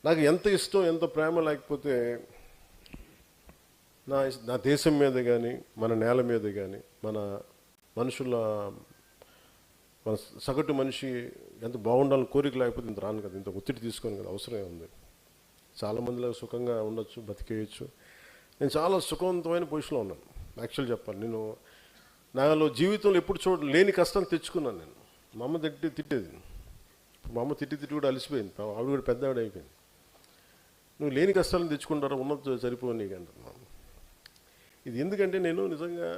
నాకు ఎంత ఇష్టం ఎంత ప్రేమ లేకపోతే నా దేశం మీద కానీ మన నేల మీద కానీ మన మనుషుల మన సగటు మనిషి ఎంత బాగుండాలని కోరిక లేకపోతే ఇంత రాను కదా, ఇంత ఒత్తిడి తీసుకోను కదా, అవసరమే ఉంది. చాలామందిలో సుఖంగా ఉండొచ్చు, బతికేయచ్చు. నేను చాలా సుఖవంతమైన పొజిషన్లో ఉన్నాను. యాక్చువల్ చెప్పాలి, నేను నాలో జీవితంలో ఎప్పుడు లేని కష్టం తెచ్చుకున్నాను. నేను మా అమ్మ తిట్టేది. మా అమ్మ తిట్టి కూడా అలసిపోయింది, ఆవిడ కూడా పెద్ద ఆవిడ అయిపోయింది. నువ్వు లేని కష్టాలను తెచ్చుకుంటారా, ఉన్నది సరిపోయి నీకు అంటున్నాను. ఇది ఎందుకంటే నేను నిజంగా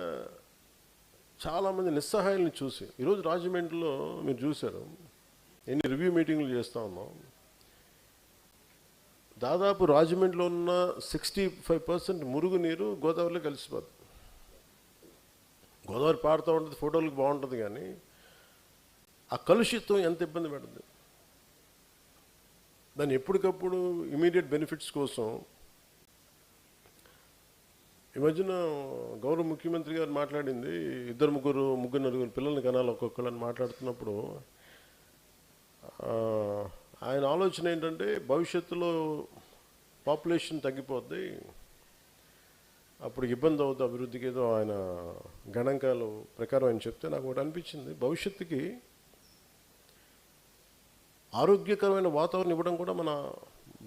చాలామంది నిస్సహాయాలను చూసి, ఈరోజు రాజమండ్రిలో మీరు చూశారు ఎన్ని రివ్యూ మీటింగ్లు చేస్తూ ఉన్నాం. దాదాపు రాజమండ్రిలో ఉన్న 65% మురుగునీరు గోదావరిలో కలిసిపోతుంది. గోదావరి పాడుతూ ఉంటుంది, ఫోటోలకు బాగుంటుంది, కానీ ఆ కలుషిత్వం ఎంత ఇబ్బంది పెడుతుంది. దాన్ని ఎప్పటికప్పుడు ఇమీడియట్ బెనిఫిట్స్ కోసం ఈ మధ్యన గౌరవ ముఖ్యమంత్రి గారు మాట్లాడింది, ముగ్గురు నలుగురు పిల్లల్ని కనాలి ఒక్కొక్కళ్ళని మాట్లాడుతున్నప్పుడు ఆయన ఆలోచన ఏంటంటే భవిష్యత్తులో పాపులేషన్ తగ్గిపోద్ది, అప్పుడు ఇబ్బంది అవుతుంది అభివృద్ధికి. ఏదో ఆయన గణాంకాలు ప్రకారం ఆయన చెప్తే నాకు ఒకటి అనిపించింది, భవిష్యత్తుకి ఆరోగ్యకరమైన వాతావరణం ఇవ్వడం కూడా మన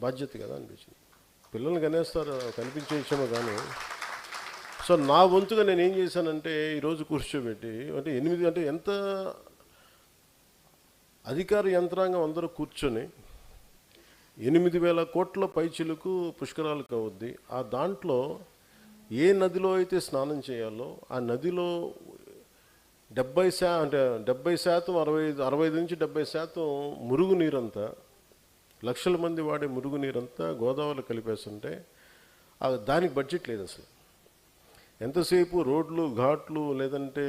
బాధ్యత కదా అనిపించింది. పిల్లల్ని కనేస్తారు, కనిపించేసామో కానీ. సో నా వంతుగా నేను ఏం చేశానంటే ఈరోజు కూర్చోబెట్టి, అంటే 8 అంటే ఎంత అధికార యంత్రాంగం అందరూ కూర్చొని 8,000 కోట్ల పైచిలకు పుష్కరాలకు అవుద్ది. ఆ దాంట్లో ఏ నదిలో అయితే స్నానం చేయాలో ఆ నదిలో 70% 65 నుంచి 70% మురుగునీరంతా, లక్షల మంది వాడే మురుగునీరంతా గోదావరిలో కలిపేస్తుంటే దానికి బడ్జెట్ లేదు అసలు. ఎంతసేపు రోడ్లు ఘాట్లు లేదంటే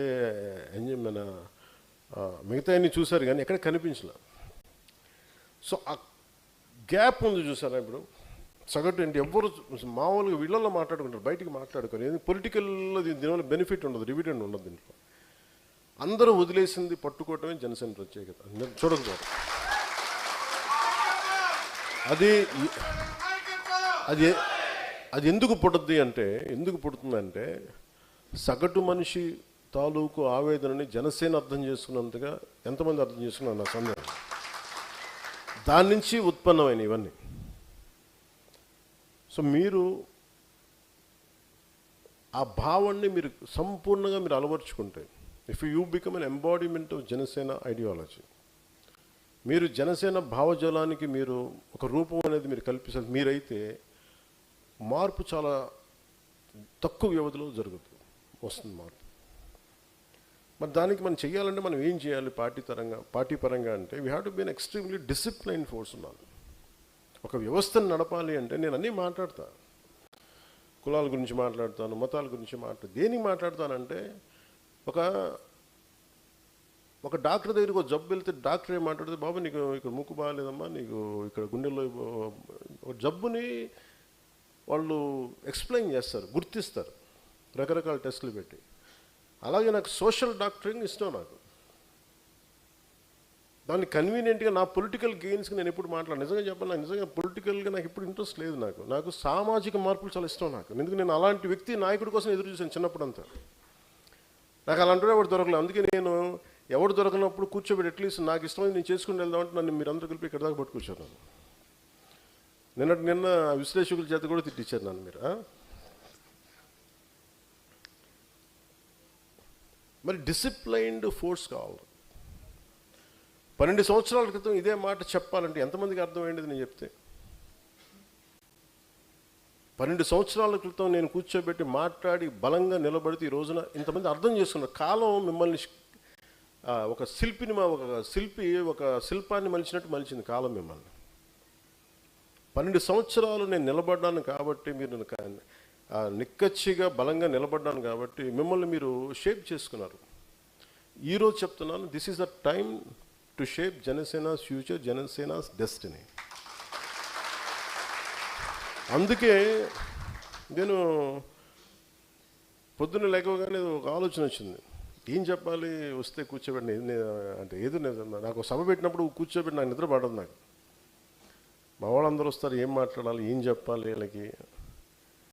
మన మిగతా అన్ని చూశారు కానీ ఎక్కడ కనిపించలే. సో ఆ గ్యాప్ ఉంది చూసారా. ఇప్పుడు సగటు ఏంటి, ఎవ్వరు మామూలుగా వీళ్ళల్లో మాట్లాడుకుంటారు, బయటికి మాట్లాడుకోరు. పొలిటికల్లో దీనివల్ల బెనిఫిట్ ఉండదు, డివిడెండ్ ఉండదు. దీంట్లో అందరూ వదిలేసింది పట్టుకోవటమే జనసేన ప్రత్యేకత. చూడకపోవడం అది ఎందుకు పుడుతుందంటే సగటు మనిషి తాలూకు ఆవేదనని జనసేన అర్థం చేసుకున్నంతగా ఎంతమంది అర్థం చేసుకున్నారు నా సందేహం. దాని నుంచి ఉత్పన్నమైన ఇవన్నీ. సో మీరు ఆ భావాన్ని మీరు సంపూర్ణంగా మీరు అలవర్చుకుంటే, if you become an embodiment of Janasena ideology, మీరు జనసేన భావజాలానికి మీరు ఒక రూపం అనేది మీరు కల్పిస్తారు, మీరైతే మార్పు చాలా తక్కువ వ్యవధిలో వస్తుంది మార్పు. మరి దానికి మనం చెయ్యాలంటే మనం ఏం చేయాలి పార్టీ పరంగా అంటే we have to be an extremely discipline force ఉండాలి. ఒక వ్యవస్థను నడపాలి అంటే నేను అన్నీ మాట్లాడతా, కులాల గురించి మాట్లాడతాను, మతాల గురించి దేనికి మాట్లాడతానంటే ఒక డాక్టర్ దగ్గరికి ఒక జబ్బు వెళ్తే డాక్టర్ ఏం మాట్లాడితే, బాబు నీకు ఇక్కడ ముక్కు బాగాలేదమ్మా, నీకు ఇక్కడ గుండెల్లో ఒక జబ్బుని వాళ్ళు ఎక్స్ప్లెయిన్ చేస్తారు, గుర్తిస్తారు రకరకాల టెస్టులు పెట్టి. అలాగే నాకు సోషల్ డాక్టరింగ్ ఇష్టం. నాకు దాన్ని కన్వీనియంట్గా నా పొలిటికల్ గెయిన్స్కి నేను ఎప్పుడు నిజంగా చెప్పాను, నాకు నిజంగా పొలిటికల్గా నాకు ఎప్పుడు ఇంట్రెస్ట్ లేదు. నాకు సామాజిక మార్పులు చాలా ఇష్టం. ఎందుకు నేను అలాంటి వ్యక్తి నాయకుడి కోసం ఎదురు చూసాను చిన్నప్పుడంతా. నాకు అలాంటి ఎవరు దొరకలేదు. అందుకే నేను ఎవరు దొరకనప్పుడు కూర్చోబెట్టి అట్లీస్ట్ నాకు ఇష్టమైంది నేను చేసుకుని వెళ్దామంటే నన్ను మీరు అందరూ కలిపి ఇక్కడ దాకా పట్టు కూర్చున్నాను. నిన్న విశ్లేషకుల చేత కూడా తిట్టించారు నన్ను మీరు. మరి డిసిప్లైన్డ్ ఫోర్స్ కావాలి. 12 సంవత్సరాల క్రితం ఇదే మాట చెప్పాలంటే ఎంతమందికి అర్థమైంది నేను చెప్తే? 12 సంవత్సరాల క్రితం నేను కూర్చోబెట్టి మాట్లాడి బలంగా నిలబడితే ఈ రోజున ఇంతమంది అర్థం చేసుకున్నారు. కాలం మిమ్మల్ని ఒక శిల్పాన్ని మలిచినట్టు మలిచింది కాలం మిమ్మల్ని. 12 సంవత్సరాలు నేను నిలబడ్డాను కాబట్టి, మీరు నిక్కచ్చిగా బలంగా నిలబడ్డాను కాబట్టి మిమ్మల్ని మీరు షేప్ చేసుకున్నారు. ఈరోజు చెప్తున్నాను, this is the time to shape Janasena's future, Janasena's destiny. అందుకే నేను పొద్దున్న లేకగానే ఒక ఆలోచన వచ్చింది, ఏం చెప్పాలి వస్తే కూర్చోబెట్టి అంటే ఏదో నాకు సభ పెట్టినప్పుడు కూర్చోబెట్టి నాకు నిద్ర పడదు. నాకు మా వాళ్ళందరూ వస్తారు, ఏం మాట్లాడాలి, ఏం చెప్పాలి వీళ్ళకి